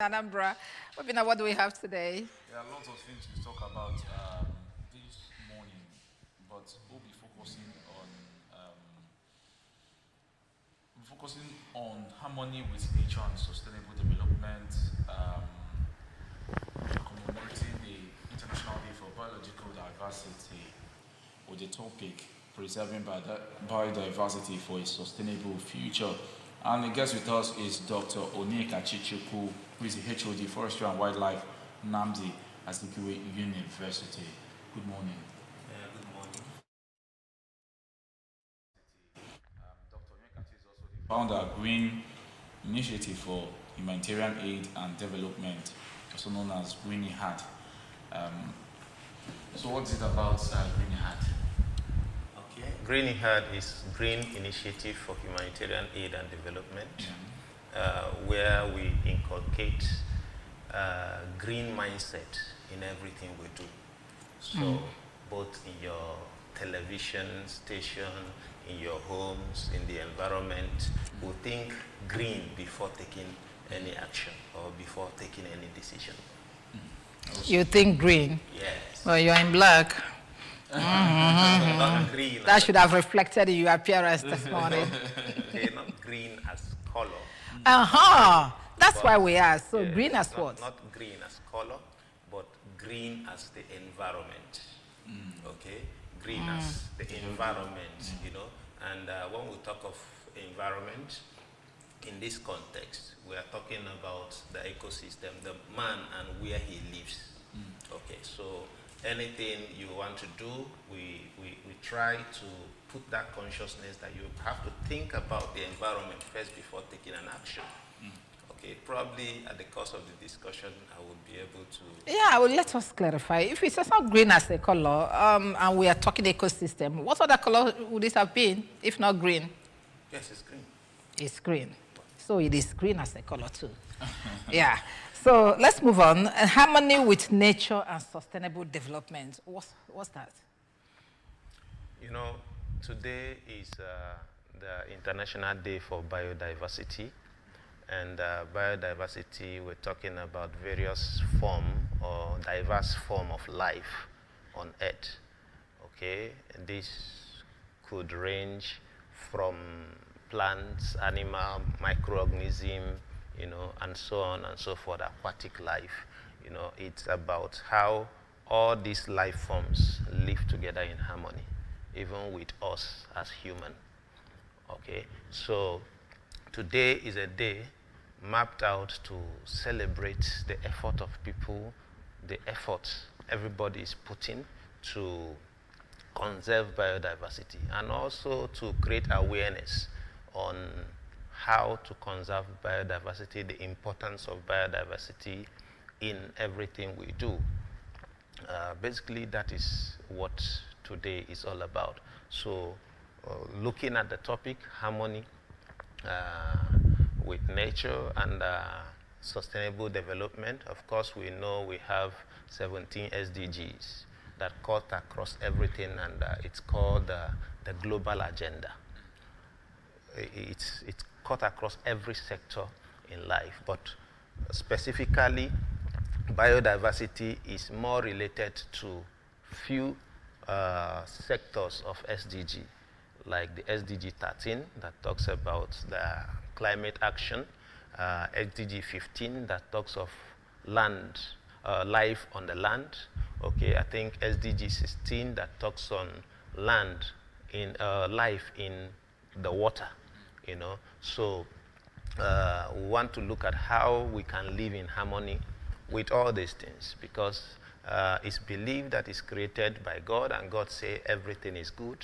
Anambra. What do we have today? There are lots of things to talk about this morning, but we'll be focusing on harmony with nature and sustainable development, commemorating the International Day for Biological Diversity, with the topic preserving biodiversity for a sustainable future. And the guest with us is Dr. Onyeka Chichuku, who is the HOD Forestry and Wildlife, NAMDI, Azikiwe University. Good morning. Good morning. Dr. Onyeka is also the founder of Green Initiative for Humanitarian Aid and Development, also known as Greenie Hat. So what is it about Greenie Hat? Okay. Green Heart is Green Initiative for Humanitarian Aid and Development, where we inculcate green mindset in everything we do. So both in your television station, in your homes, in the environment, we think green before taking any action or before taking any decision. You think green? Yes. Well, you're in black. Not green. That should have reflected in your appearance this morning. Okay, not green as color. That's why we asked. So green as what? Not green as color, but green as the environment. Okay? Green as the environment, you know. And when we talk of environment, in this context, we are talking about the ecosystem, the man and where he lives. Okay, so anything you want to do, we try to put that consciousness that you have to think about the environment first before taking an action. Okay, probably at the course of the discussion, I will be able to... Yeah, well, let us clarify. If it's not green as a color, and we are talking ecosystem, what other color would it have been, if not green? Yes, it's green. It's green. So it is green as a color too. Yeah. So let's move on. Harmony with nature and sustainable development. What's that? You know, today is the International Day for Biodiversity. And biodiversity, we're talking about various form or diverse form of life on Earth. Okay, this could range from plants, animal, microorganism, you know, and so on and so forth, aquatic life. You know, it's about how all these life forms live together in harmony, even with us as human. Okay, so today is a day mapped out to celebrate the effort of people, the effort everybody is putting to conserve biodiversity, and also to create awareness on how to conserve biodiversity, the importance of biodiversity in everything we do. Basically, that is what today is all about. So, looking at the topic, harmony with nature and sustainable development, of course, we know we have 17 SDGs that cut across everything, and it's called the global agenda. It's cut across every sector in life, but specifically, biodiversity is more related to few sectors of SDG, like the SDG 13 that talks about the climate action, SDG 15 that talks of land, life on the land. Okay, I think SDG 16 that talks on land in life in the water. You know, so we want to look at how we can live in harmony with all these things, because it's believed that it's created by God, and God say everything is good.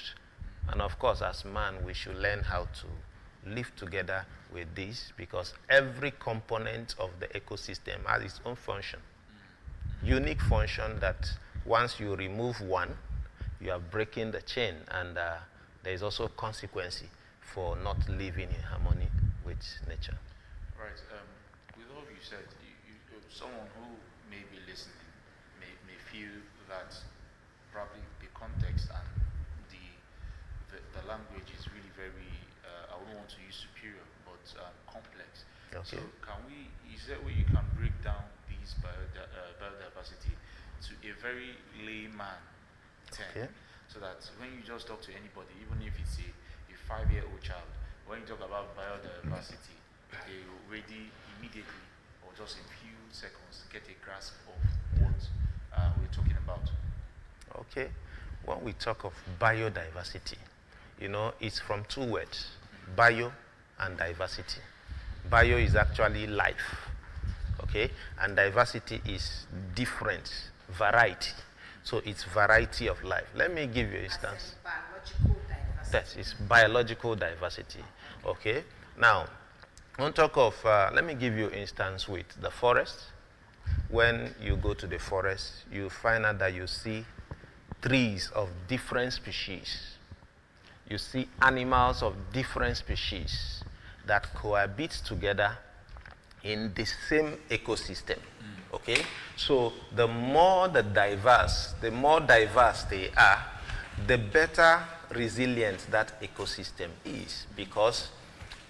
And of course, as man, we should learn how to live together with this, because every component of the ecosystem has its own function, unique function that once you remove one, you are breaking the chain, and there is also consequence for not living in harmony with nature. Right. With all you said, someone who may be listening may feel that probably the context and the language is really very, I wouldn't want to use superior, but complex. Okay. So is there a way you can break into a very layman term. Okay. So that when you just talk to anybody, even if it's a 5-year-old child, when you talk about biodiversity, they already immediately, or just in few seconds, get a grasp of what we're talking about. Okay. When we talk of biodiversity, you know, it's from two words, bio and diversity. Bio is actually life, okay? And diversity is different, variety. So it's variety of life. Let me give you an instance. Biological diversity. That is biological diversity, okay? Now, on talk of, let me give you an instance with the forest. When you go to the forest, you find out that you see trees of different species. You see animals of different species that cohabit together in the same ecosystem. Okay? So the more diverse they are, the better resilient that ecosystem is, because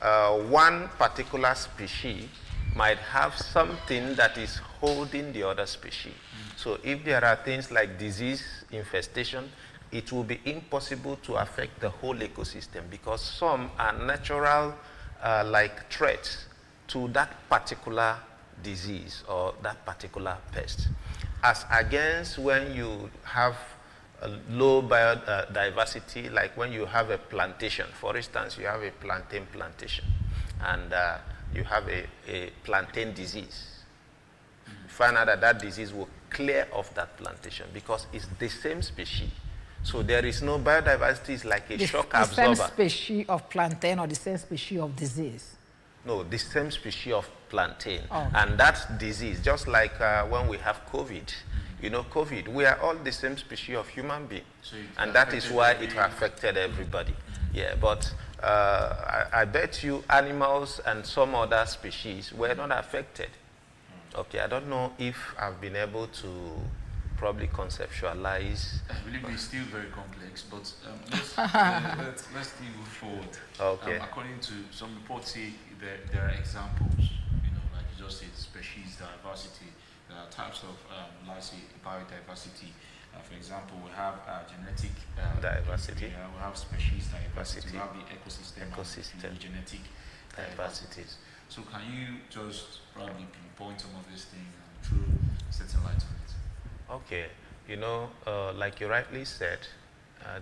one particular species might have something that is holding the other species. So if there are things like disease, infestation, it will be impossible to affect the whole ecosystem, because some are natural like threats to that particular disease or that particular pest. As against when you have a low biodiversity, like when you have a plantation. For instance, you have a plantain plantation, and you have a plantain disease. You find out that that disease will clear off that plantation because it's the same species. So there is no biodiversity, it's like a shock absorber. The same species of plantain or the same species of disease? No, the same species of plantain. Oh. And that disease, just like when we have COVID, you know, COVID, we are all the same species of human being. So and that is why it affected everybody. Yeah, but I bet you animals and some other species were not affected. Okay, I don't know if I've been able to probably conceptualize. I believe it's still very complex, but let's still move forward. Okay. According to some reports, say there are examples, you know, like you just said, species diversity. There are types of, let's say, biodiversity. For example, we have genetic diversity. We have species diversity. We have the ecosystem and genetic diversities. So can you just probably pinpoint some of these things and throw certain light on it? Okay, you know, like you rightly said,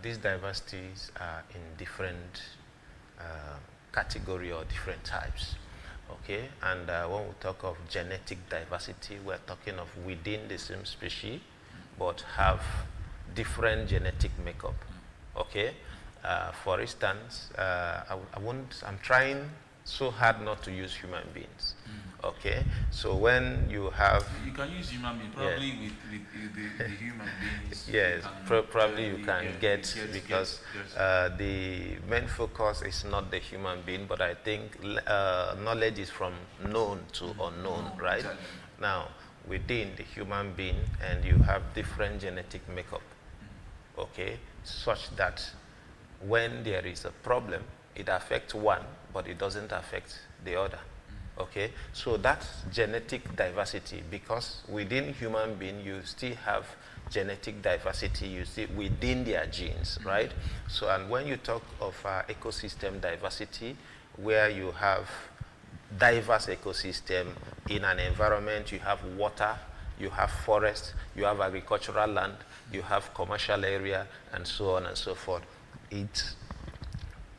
these diversities are in different category or different types. Okay, and when we talk of genetic diversity, we're talking of within the same species, but have different genetic makeup. Okay, for instance, I'm trying so hard not to use human beings. Okay, so when you have... You can use human beings, probably with the human beings. Yes, probably you can get, because the main focus is not the human being, but I think knowledge is from known to unknown, right? Exactly. Now, within the human being, and you have different genetic makeup, okay, such that when there is a problem, it affects one, but it doesn't affect the other. Okay, so that's genetic diversity, because within human being you still have genetic diversity, you see within their genes, right? So, and when you talk of ecosystem diversity, where you have diverse ecosystem in an environment, you have water, you have forest, you have agricultural land, you have commercial area, and so on and so forth. It's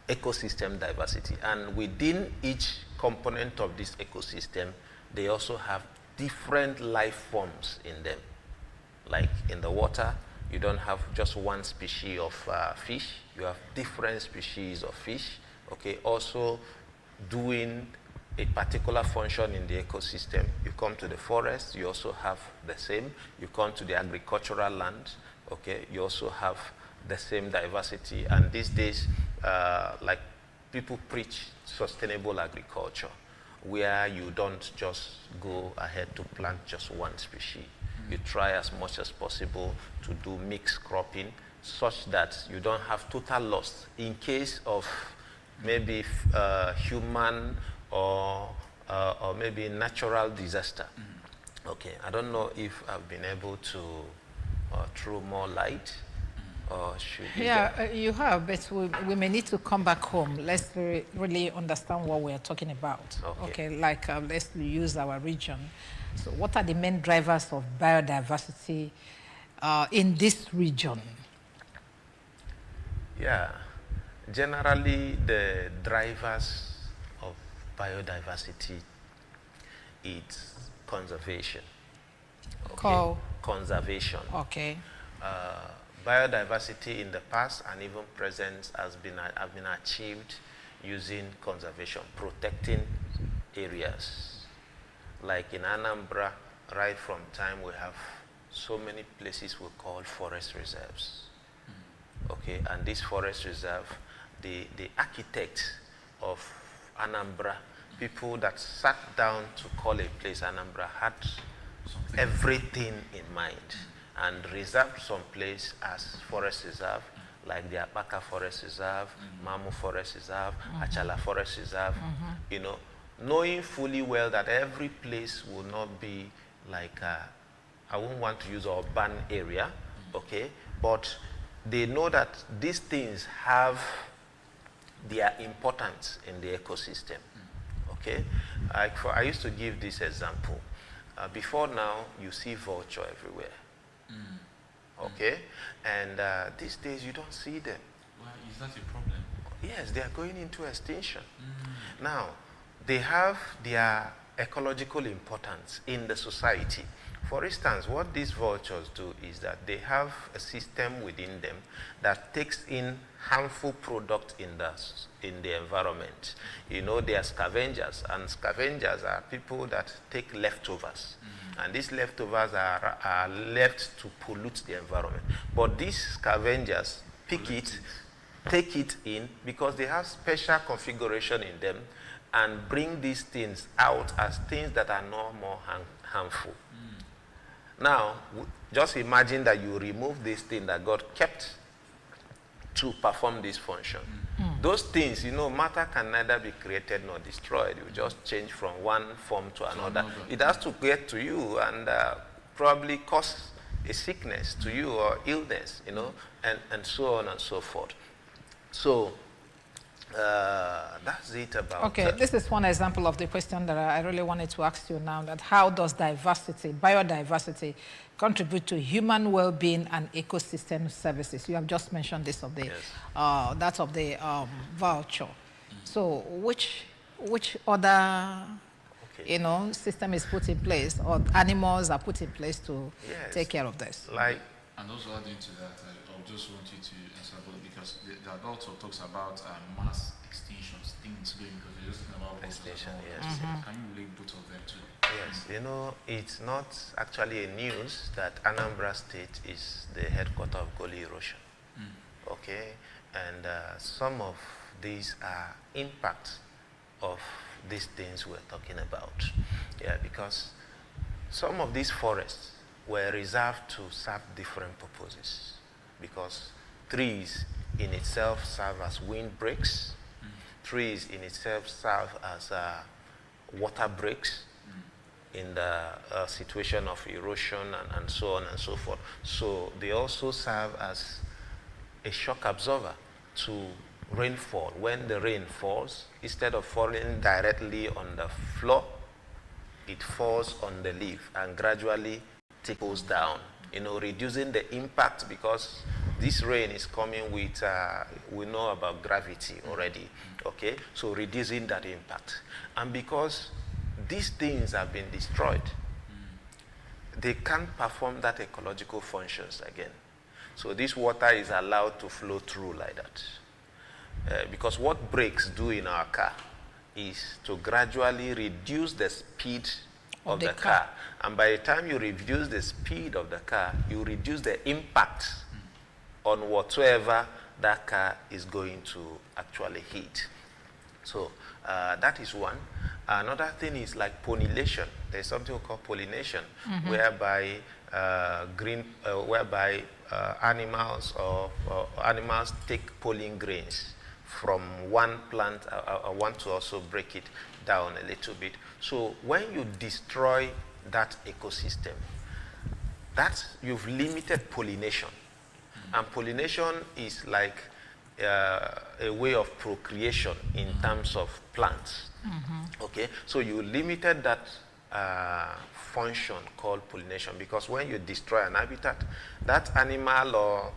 ecosystem diversity, and within each component of this ecosystem, they also have different life forms in them. Like in the water, you don't have just one species of fish, you have different species of fish, okay, also doing a particular function in the ecosystem. You come to the forest, you also have the same. You come to the agricultural land, okay, you also have the same diversity. And these days, like people preach sustainable agriculture, where you don't just go ahead to plant just one species. You try as much as possible to do mixed cropping, such that you don't have total loss in case of maybe human or maybe natural disaster. Okay, I don't know if I've been able to or throw more light? Or should you have, but we may need to come back home. Let's really understand what we are talking about. Okay, like let's use our region. So what are the main drivers of biodiversity in this region? Yeah, generally the drivers of biodiversity is conservation. Okay. Conservation. Okay. Biodiversity in the past and even present have been achieved using conservation, protecting areas. Like in Anambra, right from time we have so many places we call forest reserves. Okay, and this forest reserve, the architect of Anambra, people that sat down to call a place Anambra had everything in mind and reserved some place as forest reserve, like the Apaka Forest Reserve, Mamu Forest Reserve, Achala Forest Reserve, you know, knowing fully well that every place will not be like, I won't want to use urban area, okay, but they know that these things have their importance in the ecosystem, okay. I used to give this example. Before now, you see vulture everywhere. Okay, and these days you don't see them. Why is that a problem? Yes, they are going into extinction. Now, they have their ecological importance in the society. For instance, what these vultures do is that they have a system within them that takes in harmful product in the environment. You know, they are scavengers, and scavengers are people that take leftovers. And these leftovers are left to pollute the environment. But these scavengers pick it, take it in, because they have special configuration in them, and bring these things out as things that are no more harmful. Now, just imagine that you remove this thing that got kept to perform this function. Those things, you know, matter can neither be created nor destroyed. You just change from one form to another. It has to get to you and probably cause a sickness to you or illness, you know, and so on and so forth. So that's it about. Okay, this is one example of the question that I really wanted to ask you now, that how does diversity, biodiversity, contribute to human well-being and ecosystem services? You have just mentioned this of the, that of the vulture. So which other, you know, system is put in place, or animals are put in place to take care of this? Like, and also adding to that, I just want you to answer, because there are lots of talks about mass extinctions, things going, because you're just talking about extinction. Yes. Can you relate both of them too? Yes, you know, it's not actually a news that Anambra State is the headquarters of gully erosion. Okay, and some of these are impacts of these things we're talking about. Yeah, because some of these forests were reserved to serve different purposes, because trees in itself serve as windbreaks, trees in itself serve as water breaks in the situation of erosion and so on and so forth. So they also serve as a shock absorber to rainfall. When the rain falls, instead of falling directly on the floor, it falls on the leaf and gradually tickles down, you know, reducing the impact, because this rain is coming with, we know about gravity already, okay? So reducing that impact. And because these things have been destroyed, they can't perform that ecological functions again. So this water is allowed to flow through like that. Because what brakes do in our car is to gradually reduce the speed of the car. And by the time you reduce the speed of the car, you reduce the impact on whatsoever that car is going to actually hit. So that is one. Another thing is like pollination. There's something called pollination, whereby animals animals take pollen grains from one plant. I want to also break it down a little bit. So when you destroy that ecosystem, that you've limited pollination. And pollination is like a way of procreation in terms of plants. Okay, so you limited that function called pollination, because when you destroy an habitat, that animal or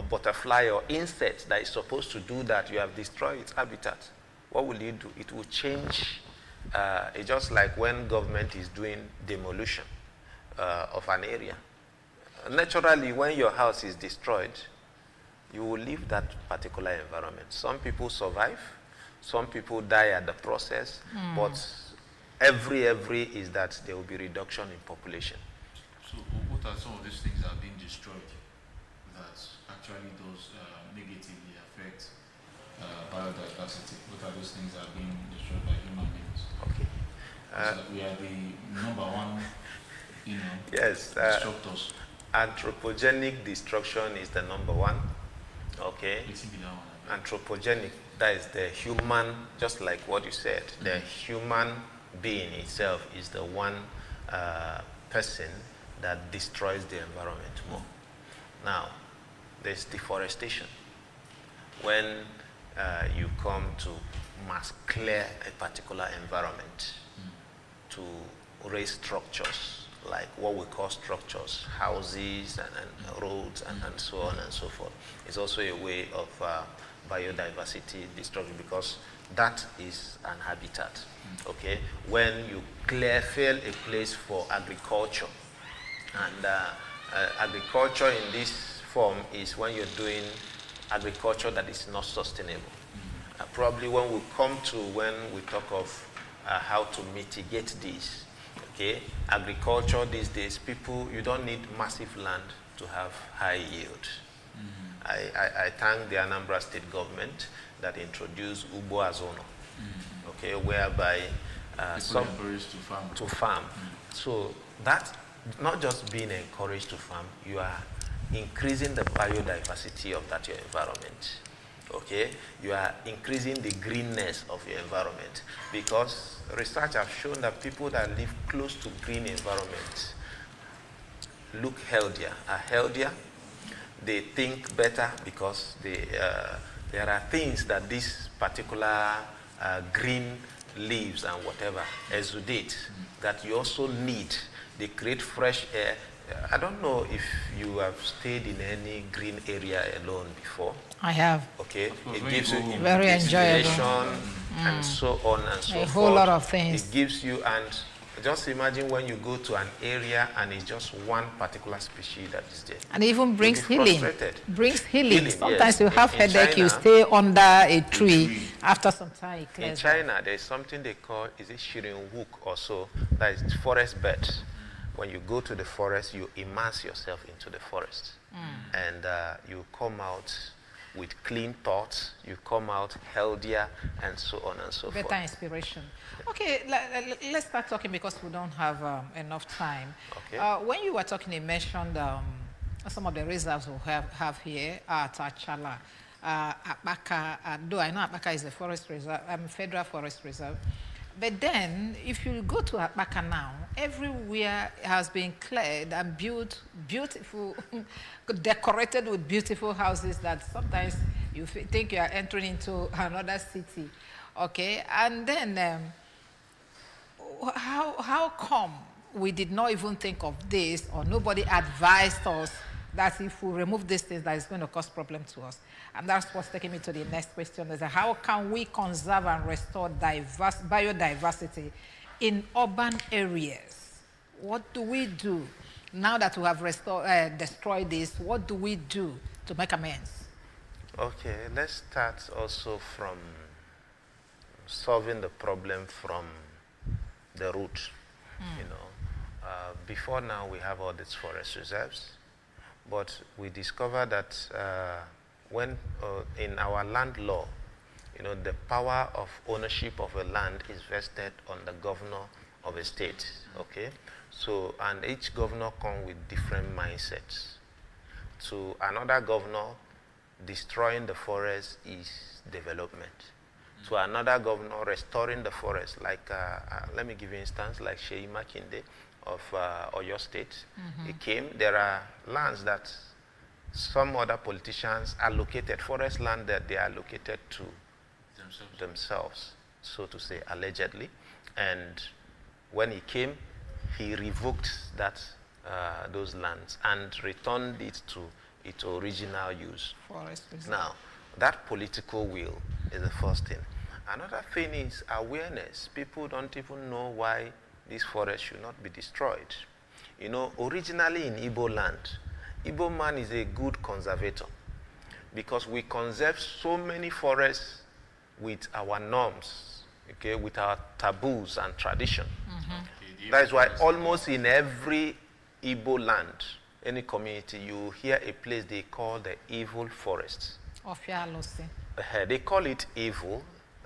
butterfly or insect that is supposed to do that, you have destroyed its habitat. What will you do? It will change. It's just like when government is doing demolition of an area. Naturally, when your house is destroyed, you will leave that particular environment. Some people survive, some people die at the process, but every is that there will be reduction in population. So what are some of these things that are being destroyed that actually does negatively affect biodiversity? What are those things that are being destroyed by human beings? Okay. So that we are the number one, yes, destructors. Anthropogenic destruction is the number one. Okay. Anthropogenic, that is the human, just like what you said, the human being itself is the one person that destroys the environment more. Now, there's deforestation. When you come to mass clear a particular environment to raise structures, like what we call structures, houses and roads and so on and so forth. It's also a way of biodiversity destruction, because that is an habitat. Okay, when you fill a place for agriculture, and agriculture in this form is when you're doing agriculture that is not sustainable. Probably when we talk of how to mitigate this, okay, agriculture these days, you don't need massive land to have high yield. I thank the Anambra state government that introduced Ugbo Azono, okay, whereby some encouraged to farm. So that's not just being encouraged to farm, you are increasing the biodiversity of that your environment. Okay, you are increasing the greenness of your environment, because research has shown that people that live close to green environments look are healthier, they think better, because there are things that this particular green leaves and whatever exudate that you also need. They create fresh air. I don't know if you have stayed in any green area alone before. I have. Okay, it gives you very enjoyable and so on and so forth. A whole lot of things. It gives you, and just imagine when you go to an area and it's just one particular species that is there. And it even brings healing. Brings healing. Sometimes yes. you have headache, China, you stay under a tree. After some time it clears. In China, there's something they call, is it Shirin Wook or so, that is forest beds. When you go to the forest, you immerse yourself into the forest. And you come out with clean thoughts, you come out healthier, and so on and so forth. Better inspiration. Okay, let's start talking, because we don't have enough time. Okay. When you were talking, you mentioned some of the reserves we have here at Achala, Akbaka, though I know Akbaka is a forest reserve, federal forest reserve. But then, if you go to Akbaka now, everywhere has been cleared and built, beautiful, decorated with beautiful houses that sometimes you think you are entering into another city. Okay, and then how come we did not even think of this, or nobody advised us that if we remove these things, that is going to cause problems to us? And that's what's taking me to the next question, is how can we conserve and restore biodiversity in urban areas? What do we do now that we have destroyed this? What do we do to make amends? Okay, let's start also from solving the problem from the root. You know, before now we have all these forest reserves, but we discovered that when in our land law, you know, the power of ownership of a land is vested on the governor of a state. Okay, so and each governor comes with different mindsets. To another governor, destroying the forest is development. To another governor, restoring the forest, like let me give you an instance, like Sheyi Makinde, of Oyo State. He came. There are lands that some other politicians allocated, forest land that they allocated to themselves, so to say, allegedly. And when he came, he revoked those lands and returned it to its original use. Forest reserve. Now, that political will is the first thing. Another thing is awareness. People don't even know why this forest should not be destroyed. You know, originally in Igbo land, Igbo man is a good conservator because we conserve so many forests with our norms, okay, with our taboos and tradition. That is why almost in every Igbo land, any community, you hear a place they call the evil forests. They call it evil,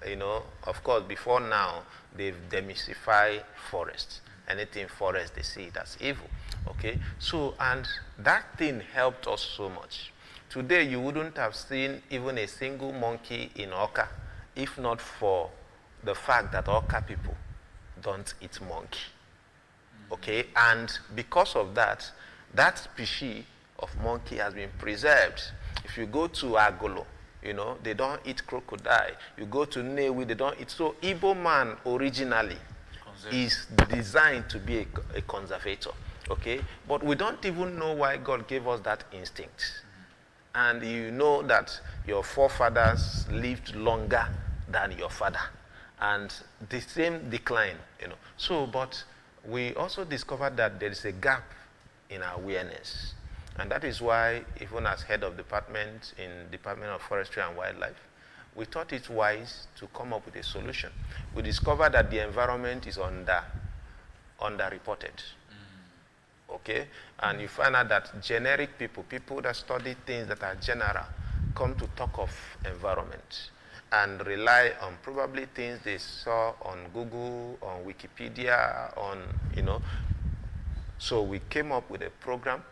you know. Of course, before now, they've demystified forests. Anything forest, they see it as evil, okay? So, and that thing helped us so much. Today, you wouldn't have seen even a single monkey in Oka, if not for the fact that Oka people don't eat monkey, okay? And because of that, that species of monkey has been preserved. If you go to Agolo, you know, they don't eat crocodile. You go to Newi, they don't eat. So Igbo man originally is designed to be a conservator, okay? But we don't even know why God gave us that instinct. And you know that your forefathers lived longer than your father. And the same decline, you know. So, but we also discovered that there is a gap in our awareness. And that is why, even as head of department in Department of Forestry and Wildlife, we thought it wise to come up with a solution. We discovered that the environment is underreported. Okay? And you find out that generic people that study things that are general, come to talk of environment and rely on probably things they saw on Google, on Wikipedia, on, you know. So we came up with a program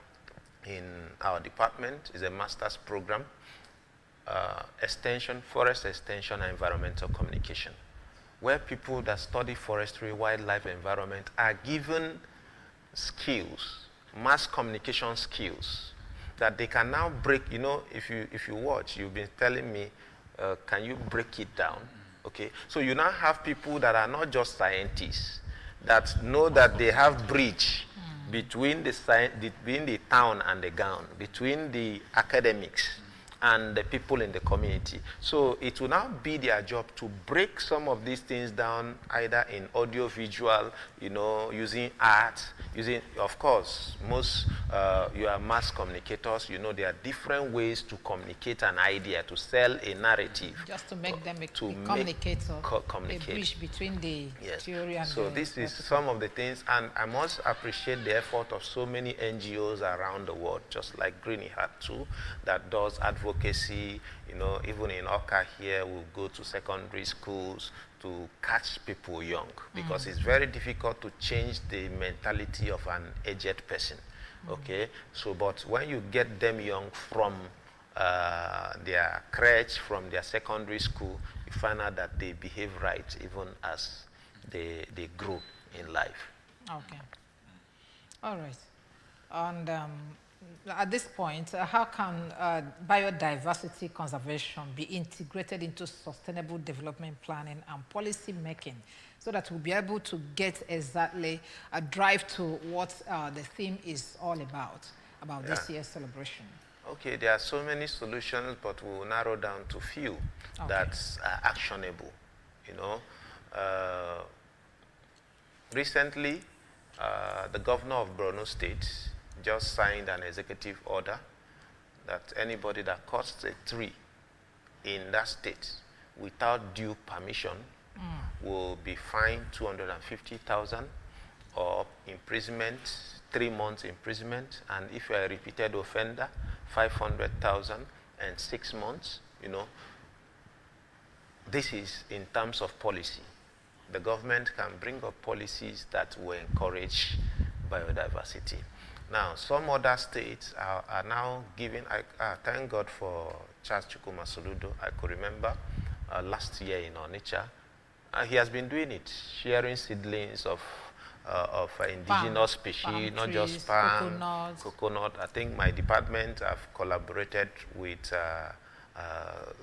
in our department. Is a master's program, forest extension and environmental communication, where people that study forestry, wildlife, environment are given skills, mass communication skills, that they can now break. You know, if you watch, you've been telling me, can you break it down? Okay, so you now have people that are not just scientists, that know that they have bridge between the town and the gown, between the academics and the people in the community. So it will now be their job to break some of these things down, either in audio, visual, you know, using art, using, of course, most, you are mass communicators, you know, there are different ways to communicate an idea, to sell a narrative. Just to make them a communicator, a bridge between the theory and so this is some of the things, and I must appreciate the effort of so many NGOs around the world, just like Greeny Hat too, that does advocacy. You know, even in Oka here, we'll go to secondary schools to catch people young, because it's very difficult to change the mentality of an aged person. Okay, so but when you get them young from their crèche, from their secondary school, you find out that they behave right even as they grow in life. Okay. All right. And at this point, how can biodiversity conservation be integrated into sustainable development planning and policy making, so that we'll be able to get exactly a drive to what the theme is all about this year's celebration? Okay, there are so many solutions, but we'll narrow down to few that's actionable. You know, recently, the governor of Borno State just signed an executive order that anybody that cuts a tree in that state without due permission will be fined 250,000 or imprisonment, 3 months imprisonment, and if you're a repeated offender, 500,000 and 6 months. You know, this is in terms of policy. The government can bring up policies that will encourage biodiversity. Now, some other states are now giving, thank God for Charles Chukwuma Soludo. I could remember last year in Onitsha, he has been doing it, sharing seedlings of indigenous species, not just palm, coconut. I think my department have collaborated with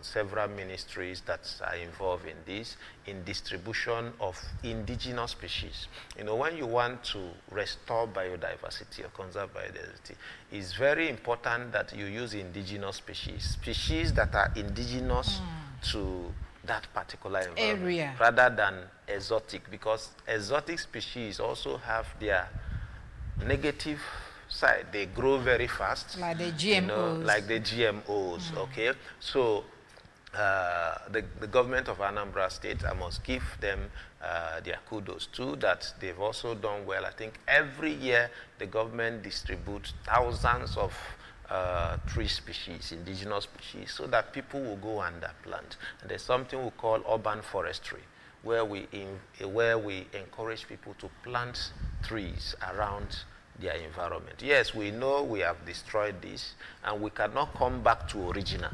several ministries that are involved in this, in distribution of indigenous species. You know, when you want to restore biodiversity or conserve biodiversity, it's very important that you use indigenous species that are indigenous to that particular environment, rather than exotic, because exotic species also have their negative side. They grow very fast, like the GMOs. You know, like the GMOs. Okay, so the government of Anambra State, I must give them their kudos too, that they've also done well. I think every year the government distributes thousands of tree species, indigenous species, so that people will go and plant. And there's something we call urban forestry, where we encourage people to plant trees around their environment. Yes, we know we have destroyed this, and we cannot come back to original,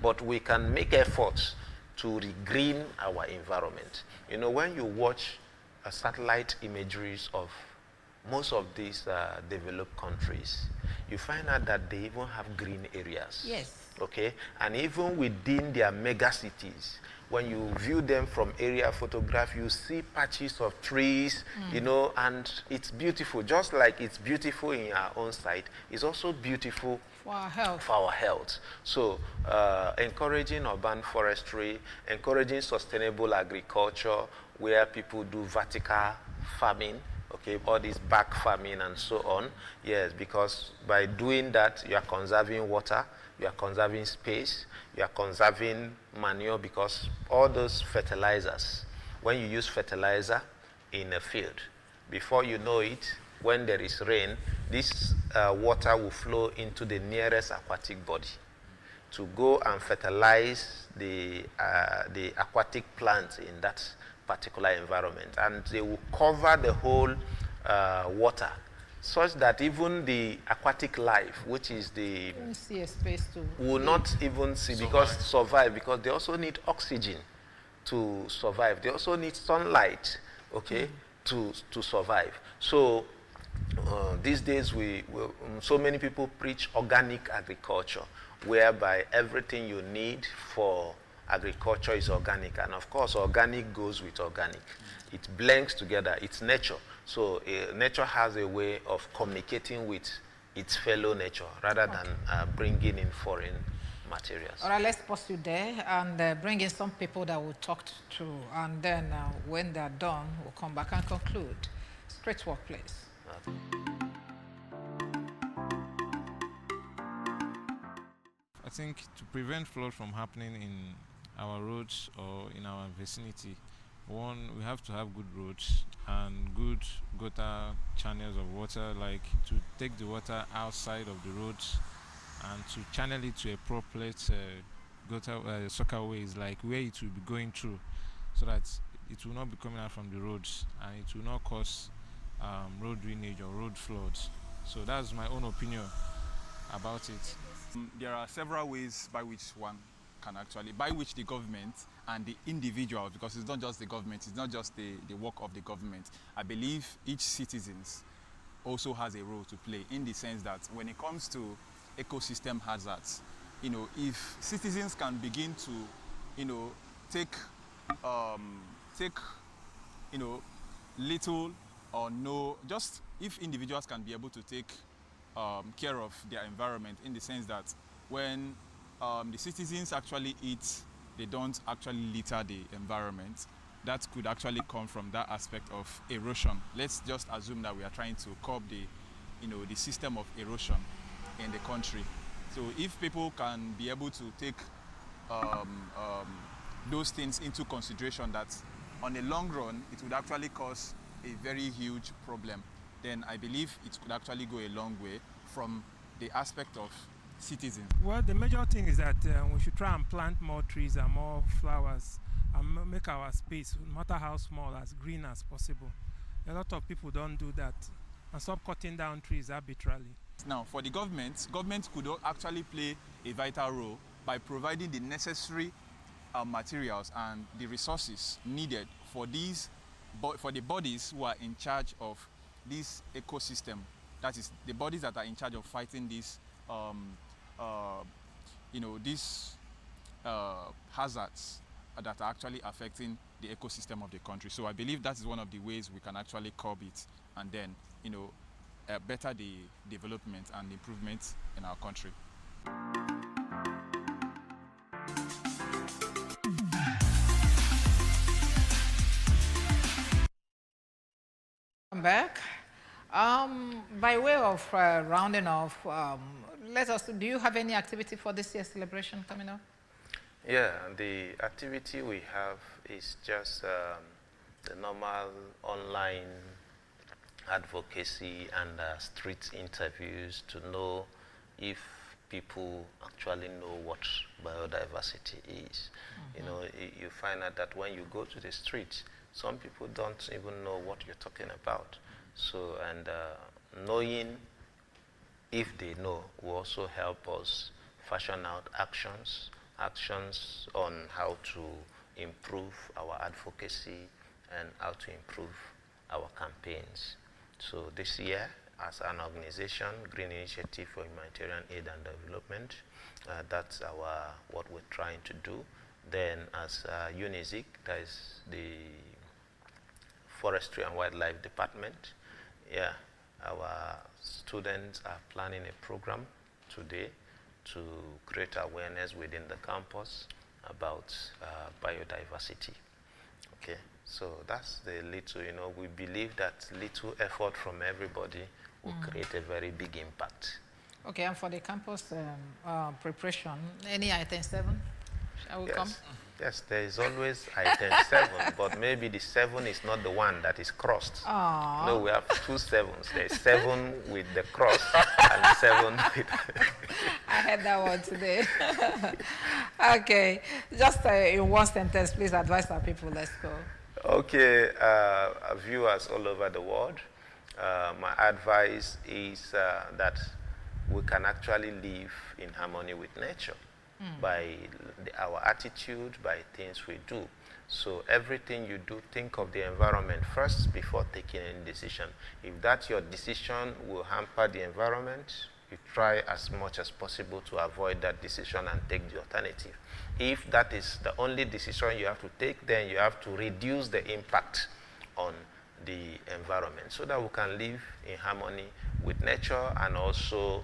but we can make efforts to regreen our environment. You know, when you watch satellite imageries of most of these developed countries, you find out that they even have green areas. Yes. Okay? And even within their mega cities, when you view them from aerial photograph, you see patches of trees, you know, and it's beautiful. Just like it's beautiful in our own site, it's also beautiful for our health. For our health. So encouraging urban forestry, encouraging sustainable agriculture, where people do vertical farming, okay, all this back farming and so on. Yes, because by doing that, you are conserving water, you are conserving space, you are conserving manure, because all those fertilizers, when you use fertilizer in a field, before you know it, when there is rain, this water will flow into the nearest aquatic body to go and fertilize the aquatic plants in that particular environment, and they will cover the whole water, such that even the aquatic life, which is the will not even see survive, because they also need oxygen to survive. They also need sunlight, okay, to survive. So these days so many people preach organic agriculture, whereby everything you need for agriculture is organic, and of course organic goes with organic. It blends together. It's nature. So nature has a way of communicating with its fellow nature, rather than bringing in foreign materials. All right, let's pause you there and bring in some people that we'll talk to, and then when they're done, we'll come back and conclude. Straight work, please. I think to prevent flood from happening in our roads or in our vicinity, one, we have to have good roads and good gutter channels of water, like to take the water outside of the roads and to channel it to appropriate gutter suckerways, like where it will be going through, so that it will not be coming out from the roads and it will not cause road drainage or road floods. So that's my own opinion about it. There are several ways by which the government and the individuals, because it's not just the government, it's not just the work of the government. I believe each citizen also has a role to play, in the sense that when it comes to ecosystem hazards, you know, if citizens can begin to, you know, take you know, little or no, just if individuals can be able to take care of their environment, in the sense that when the citizens actually eat, they don't actually litter the environment. That could actually come from that aspect of erosion. Let's just assume that we are trying to curb the system of erosion in the country. So if people can be able to take those things into consideration, that on the long run it would actually cause a very huge problem, then I believe it could actually go a long way from the aspect of citizens. Well, the major thing is that we should try and plant more trees and more flowers and make our space, no matter how small, as green as possible. A lot of people don't do that, and stop cutting down trees arbitrarily. Now, for the government could actually play a vital role by providing the necessary materials and the resources needed for the bodies who are in charge of this ecosystem, that is the bodies that are in charge of fighting this, these hazards that are actually affecting the ecosystem of the country. So I believe that is one of the ways we can actually curb it and then, better the development and improvement in our country. I'm back. By way of rounding off, do you have any activity for this year's celebration coming up? Yeah, the activity we have is just the normal online advocacy and street interviews to know if people actually know what biodiversity is. You find out that when you go to the street, some people don't even know what you're talking about. So, and knowing if they know will also help us fashion out actions on how to improve our advocacy and how to improve our campaigns. So this year, as an organization, Green Initiative for Humanitarian Aid and Development, that's what we're trying to do. Then as UNIZIC, that is the Forestry and Wildlife Department, yeah, our students are planning a program today to create awareness within the campus about biodiversity. Okay, so that's the little, we believe that little effort from everybody will create a very big impact. Okay, and for the campus preparation, any item 7? Shall we come? Yes, there is always item 7, but maybe the 7 is not the one that is crossed. Aww. No, we have 2 7s. There's 7 with the cross and 7 with... I heard that one today. Okay, just in one sentence, please advise our people. Let's go. Okay, viewers all over the world, my advice is that we can actually live in harmony with nature. By our attitude, by things we do. So everything you do, think of the environment first before taking any decision. If that your decision will hamper the environment, you try as much as possible to avoid that decision and take the alternative. If that is the only decision you have to take, then you have to reduce the impact on the environment so that we can live in harmony with nature and also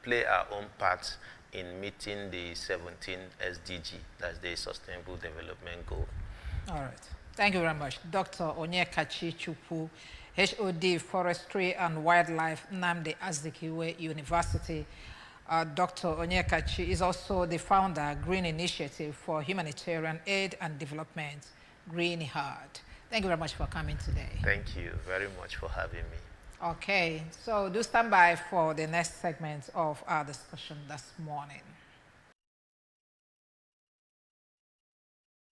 play our own part in meeting the 17 SDG, that's the Sustainable Development Goal. All right. Thank you very much. Dr. Onyekachi Chukwu, HOD, Forestry and Wildlife, Nnamdi Azikiwe University. Dr. Onyekachi is also the founder, Green Initiative for Humanitarian Aid and Development, Green Heart. Thank you very much for coming today. Thank you very much for having me. Okay, so do stand by for the next segment of our discussion this morning.